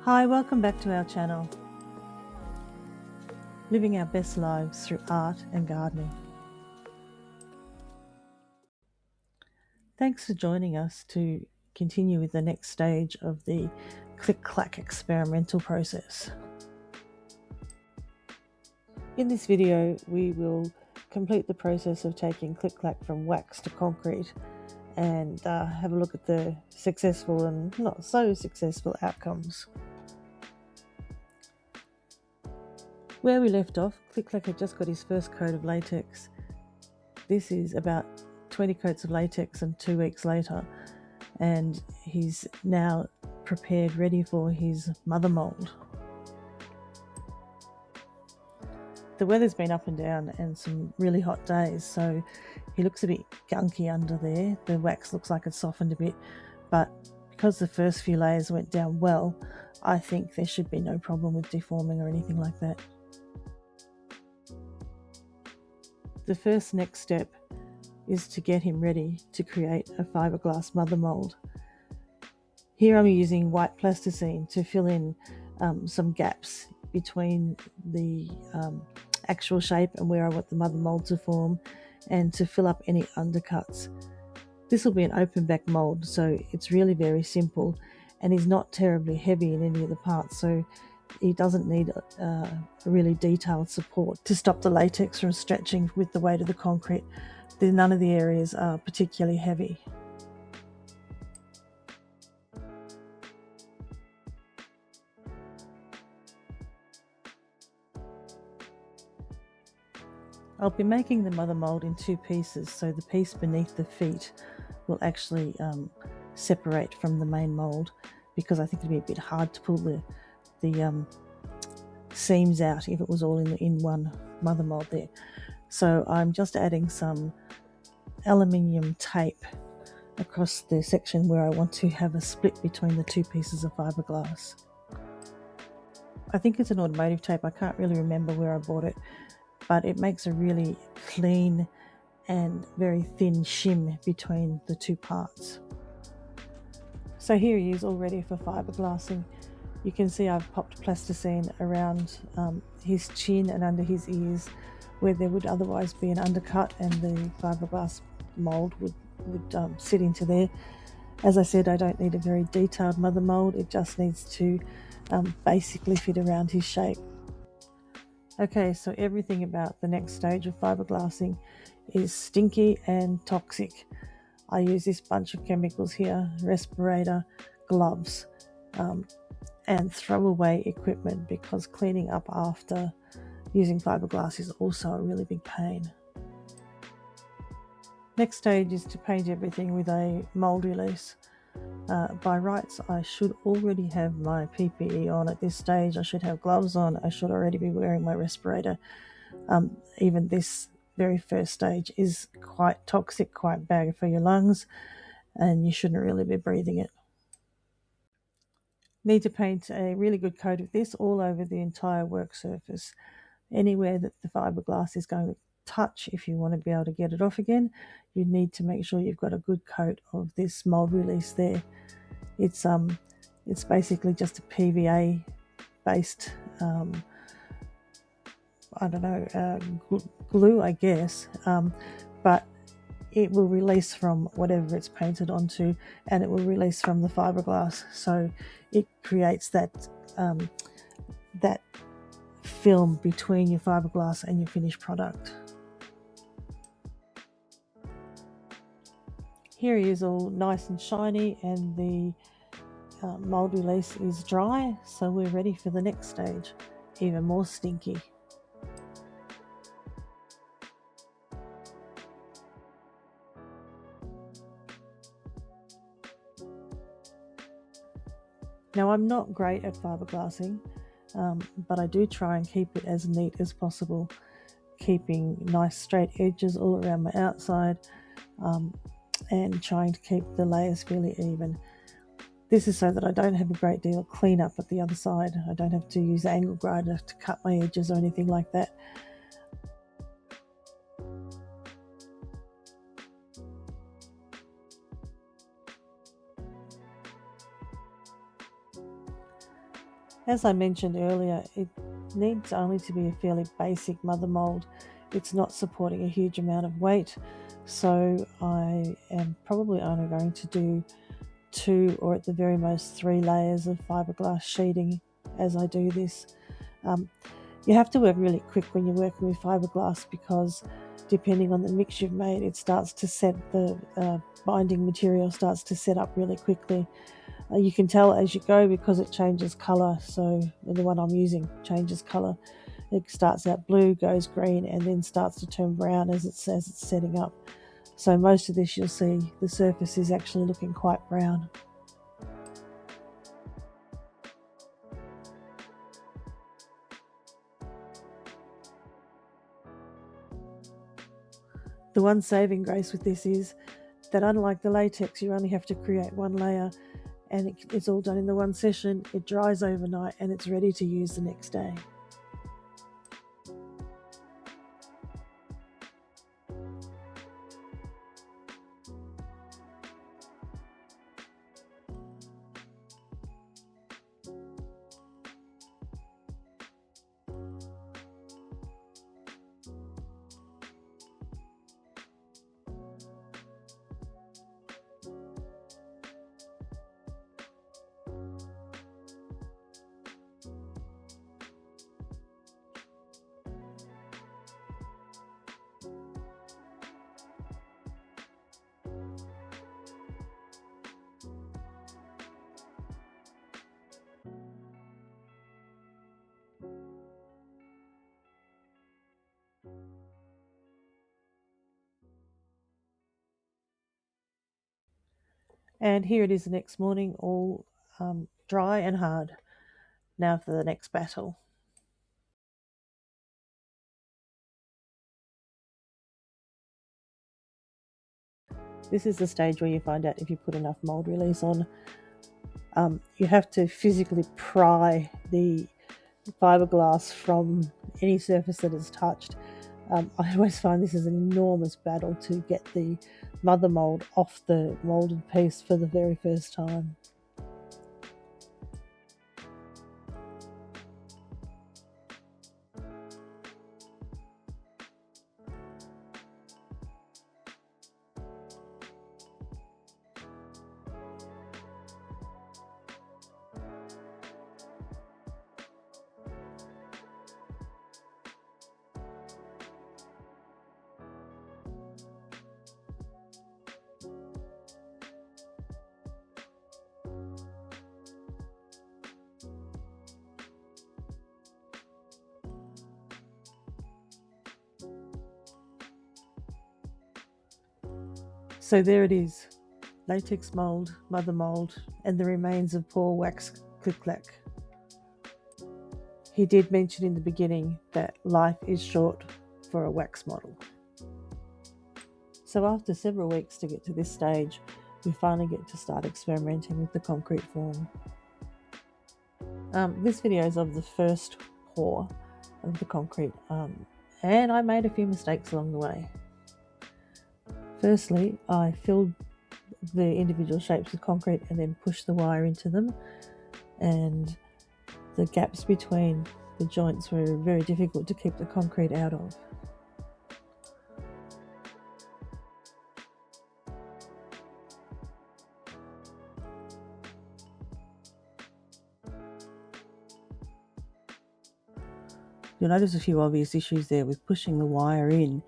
Hi, welcome back to our channel, living our best lives through art and gardening. Thanks for joining us to continue with the next stage of the Click Clack experimental process. In this video, we will complete the process of taking Click Clack from wax to concrete and have a look at the successful and not so successful outcomes. Where we left off, Click Clack had just got his first coat of latex. This is about 20 coats of latex and 2 weeks later, and he's now prepared, ready for his mother mould. The weather's been up and down and some really hot days, so he looks a bit gunky under there. The wax looks like it's softened a bit, but because the first few layers went down well, I think there should be no problem with deforming or anything like that. The first next step is to get him ready to create a fiberglass mother mould. Here I'm using white plasticine to fill in some gaps between the actual shape and where I want the mother mould to form, and to fill up any undercuts. This will be an open back mould, so it's really very simple, and he's not terribly heavy in any of the parts, so he doesn't need a really detailed support to stop the latex from stretching with the weight of the concrete. None of the areas are particularly heavy. I'll be making the mother mould in 2 pieces, so the piece beneath the feet will actually separate from the main mould, because I think it'd be a bit hard to pull the seams out if it was all in one mother mould there. So I'm just adding some aluminium tape across the section where I want to have a split between the 2 pieces of fiberglass. I think it's an automotive tape, I can't really remember where I bought it, but it makes a really clean and very thin shim between the 2 parts. So here he is all ready for fiberglassing. You can see I've popped plasticine around his chin and under his ears where there would otherwise be an undercut, and the fiberglass mould would sit into there. As I said, I don't need a very detailed mother mould, it just needs to basically fit around his shape. Okay, so everything about the next stage of fiberglassing is stinky and toxic. I use this bunch of chemicals here: respirator, gloves, and throwaway equipment, because cleaning up after using fiberglass is also a really big pain. Next stage is to paint everything with a mould release. By rights, I should already have my PPE on at this stage. I should have gloves on. I should already be wearing my respirator. Even this very first stage is quite toxic, quite bad for your lungs, and you shouldn't really be breathing it. Need to paint a really good coat of this all over the entire work surface. Anywhere that the fiberglass is going to touch, if you want to be able to get it off again, you need to make sure you've got a good coat of this mold release there. It's basically just a PVA based glue, I guess, but it will release from whatever it's painted onto, and it will release from the fiberglass, so it creates that that film between your fiberglass and your finished product. Here he is, all nice and shiny, and the mold release is dry, so we're ready for the next stage, even more stinky. Now, I'm not great at fiberglassing, but I do try and keep it as neat as possible, keeping nice straight edges all around my outside, and trying to keep the layers fairly even. This is so that I don't have a great deal of cleanup at the other side. I don't have to use the angle grinder to cut my edges or anything like that. As I mentioned earlier, it needs only to be a fairly basic mother mould. It's not supporting a huge amount of weight, so I am probably only going to do 2 or at the very most 3 layers of fiberglass sheeting as I do this. You have to work really quick when you're working with fiberglass, because depending on the mix you've made, it starts to set, the binding material starts to set up really quickly. You can tell as you go because it changes colour. So the one I'm using changes colour. It starts out blue, goes green, and then starts to turn brown as it's setting up. So most of this, you'll see the surface is actually looking quite brown. The one saving grace with this is that, unlike the latex, you only have to create 1 layer, and it's all done in the one session. It dries overnight and it's ready to use the next day. And here it is the next morning, all dry and hard. Now for the next battle. This is the stage where you find out if you put enough mold release on. You have to physically pry the fiberglass from any surface that is touched. I always find this is an enormous battle to get the mother mold off the molded piece for the very first time. So there it is, latex mold, mother mold, and the remains of poor wax Click Clack. He did mention in the beginning that life is short for a wax model. So after several weeks to get to this stage, we finally get to start experimenting with the concrete form. This video is of the first pour of the concrete, and I made a few mistakes along the way. Firstly, I filled the individual shapes with concrete and then pushed the wire into them, and the gaps between the joints were very difficult to keep the concrete out of. You'll notice a few obvious issues there with pushing the wire in.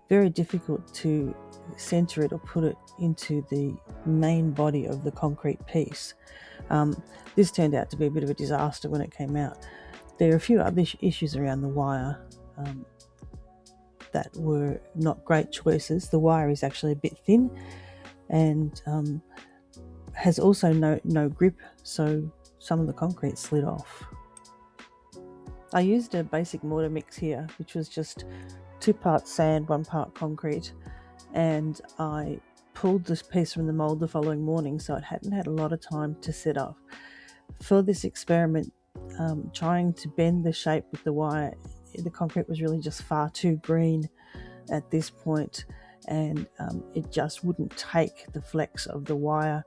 Very difficult to center it or put it into the main body of the concrete piece. This turned out to be a bit of a disaster when it came out. There are a few other issues around the wire that were not great choices. The wire is actually a bit thin and has also no grip, so some of the concrete slid off. I used a basic mortar mix here, which was just 2 parts sand, 1 part concrete, and I pulled this piece from the mould the following morning, so it hadn't had a lot of time to set up. For this experiment, trying to bend the shape with the wire, the concrete was really just far too green at this point, and it just wouldn't take the flex of the wire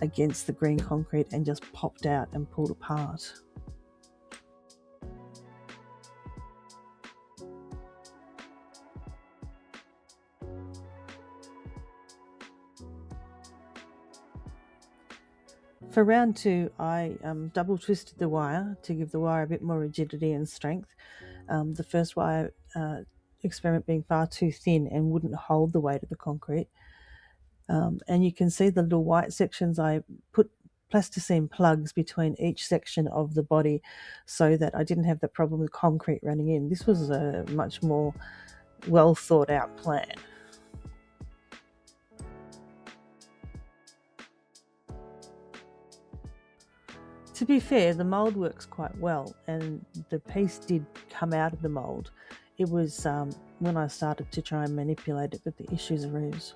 against the green concrete and just popped out and pulled apart. For round 2, I double twisted the wire to give the wire a bit more rigidity and strength. The first wire experiment being far too thin and wouldn't hold the weight of the concrete. And you can see the little white sections. I put plasticine plugs between each section of the body so that I didn't have the problem with concrete running in. This was a much more well thought out plan. To be fair, the mould works quite well, and the piece did come out of the mould. It was when I started to try and manipulate it that the issues arose.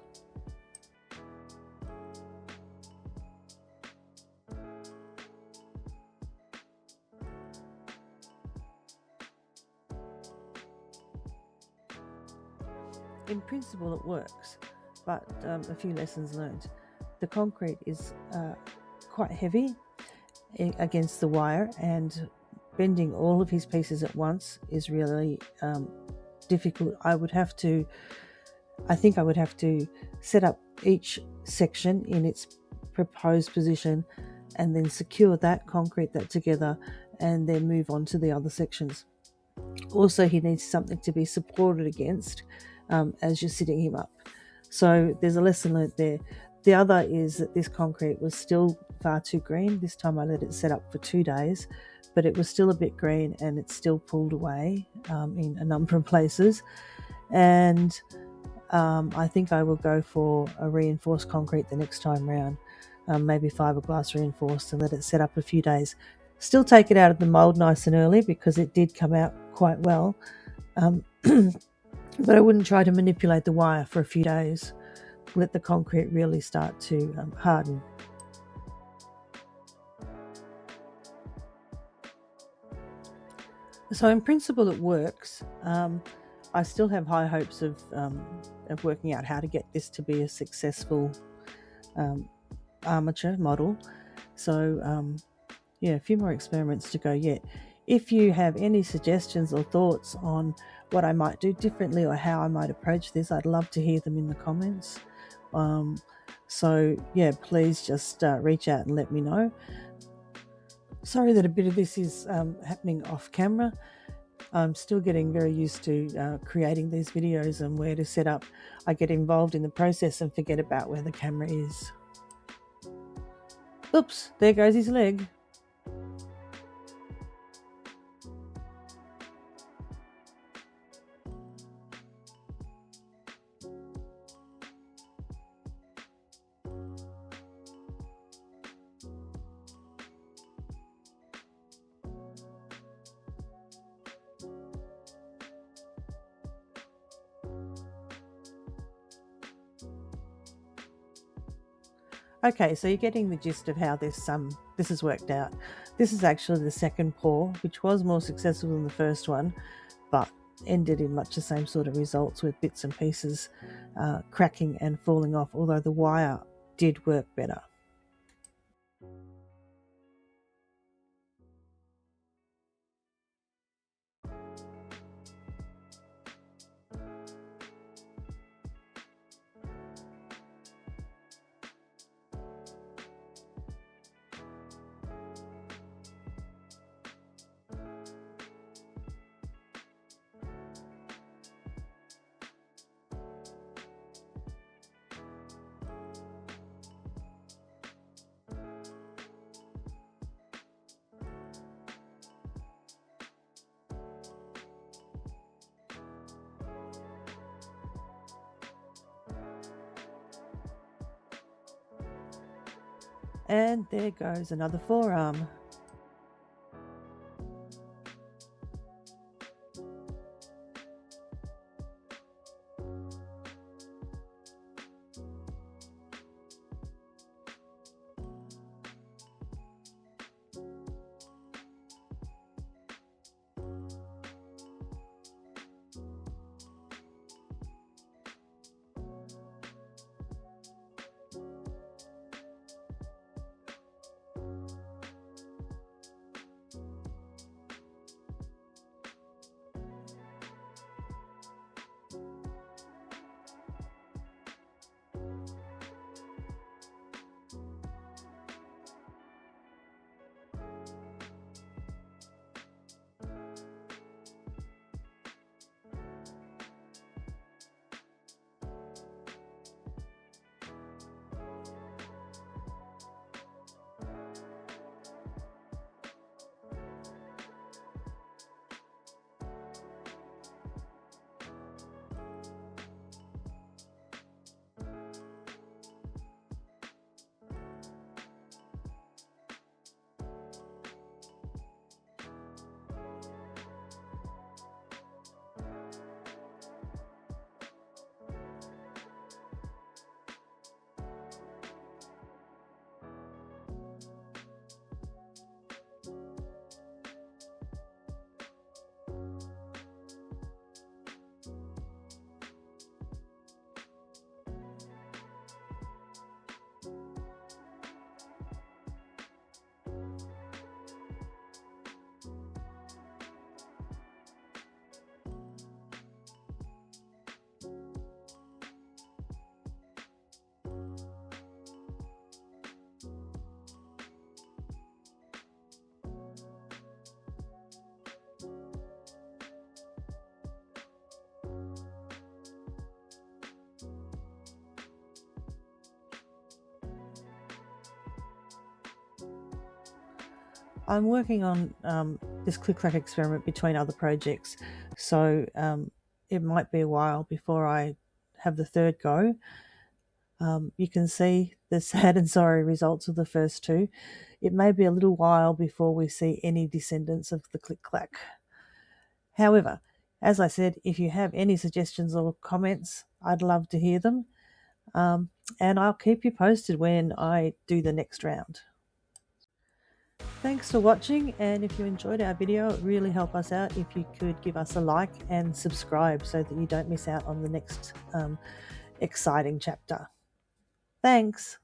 In principle, it works, but a few lessons learned. The concrete is quite heavy against the wire, and bending all of his pieces at once is really difficult. I think I would have to set up each section in its proposed position and then secure that, concrete that together, and then move on to the other sections. Also, he needs something to be supported against as you're sitting him up. So there's a lesson learnt there. The other is that this concrete was still far too green. This time I let it set up for 2 days, but it was still a bit green and it still pulled away in a number of places. And I think I will go for a reinforced concrete the next time round, maybe fiberglass reinforced, and let it set up a few days. Still take it out of the mould nice and early because it did come out quite well. But I wouldn't try to manipulate the wire for a few days. Let the concrete really start to harden. So in principle it works. I still have high hopes of working out how to get this to be a successful armature model. So a few more experiments to go yet. If you have any suggestions or thoughts on what I might do differently or how I might approach this, I'd love to hear them in the comments. Please just reach out and let me know. Sorry that a bit of this is happening off camera. I'm still getting very used to creating these videos and where to set up. I get involved in the process and forget about where the camera is. Oops, there goes his leg. Okay, so you're getting the gist of how this has worked out. This is actually the second pour, which was more successful than the first one, but ended in much the same sort of results with bits and pieces cracking and falling off, although the wire did work better. And there goes another forearm. I'm working on this Click Clack experiment between other projects, so it might be a while before I have the third go. You can see the sad and sorry results of the first two. It may be a little while before we see any descendants of the Click Clack. However, as I said, if you have any suggestions or comments, I'd love to hear them. And I'll keep you posted when I do the next round. Thanks for watching, and if you enjoyed our video, it really help us out if you could give us a like and subscribe so that you don't miss out on the next exciting chapter. Thanks.